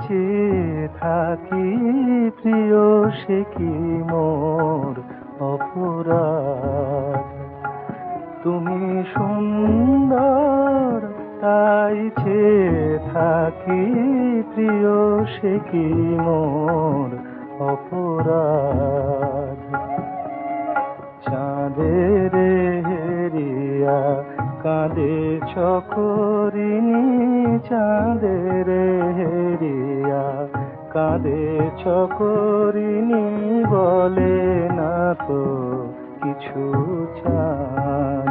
চেয়ে থাকি প্রিয়, সে কি মোর অপরাধ? তুমি সুন্দর তাই চেয়ে থাকি প্রিয়, সে কি মোর অপরাধ? চাঁদের হেরিয়া কাঁদে চকরিনী, চাঁদের হেরিয়া কাঁদে চকরিনী, বলে না তো কিছু চাঁদ।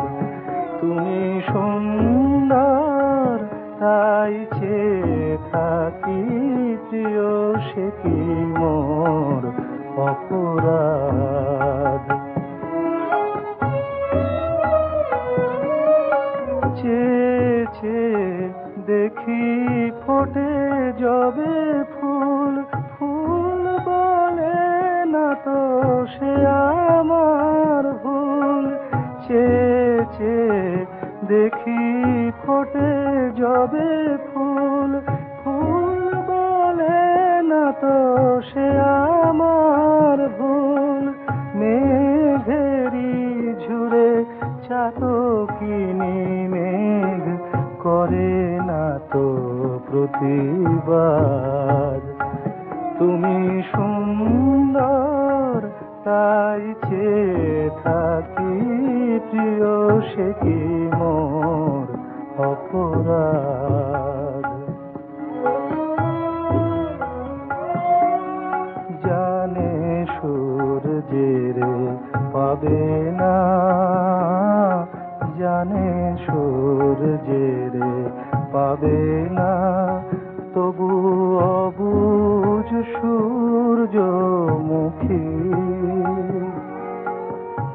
তুমি সুন্দর তাই চেয়ে থাকি প্রিয়, সে কি মোর অপরাধ? চেয়ে চেয়ে দেখি ফোটে যবে ফুল, ফুল বলে না তো সে আমার ভুল। চেয়ে চেয়ে দেখি ফোটে যবে ফুল, ফুল বলে না তো সে আমার ভুল। মেঘেরি ঝুরে চাতকিনী মেঘ করে না তো প্রতিবাদ। তুমি সুন্দর তাই চেয়ে থাকি প্রিয়, সে কি মোর অপরাধ? জানে সূর্যের পাবে না, জানে সূর্যের পাবে না, তবু অবুঝ সূর্যমুখী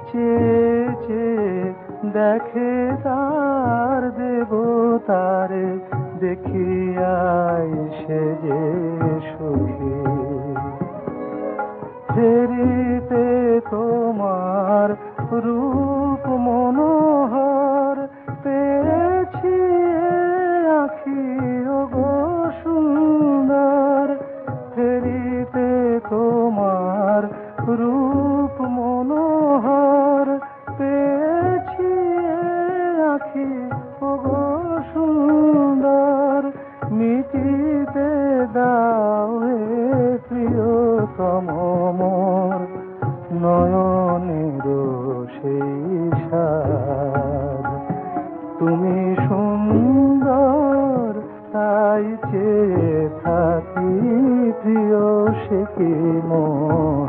চেয়ে চেয়ে দেখে তার দেবতারে, দেখিয়াই সে যে সুখী। ফেরিতে তোমার রূপ মনোহর পেয়েছি আঁখি ওগো সুন্দর। ফেরিতে তোমার রূপ মনোহর পেয়েছি আঁখি ওগো সুন্দর। মিটিতে দাও হে প্রিয়তম মোর নয়নের সেই সাদ। তুমি সুন্দর তাই চেয়ে থাকি প্রিয়, সে কি মোর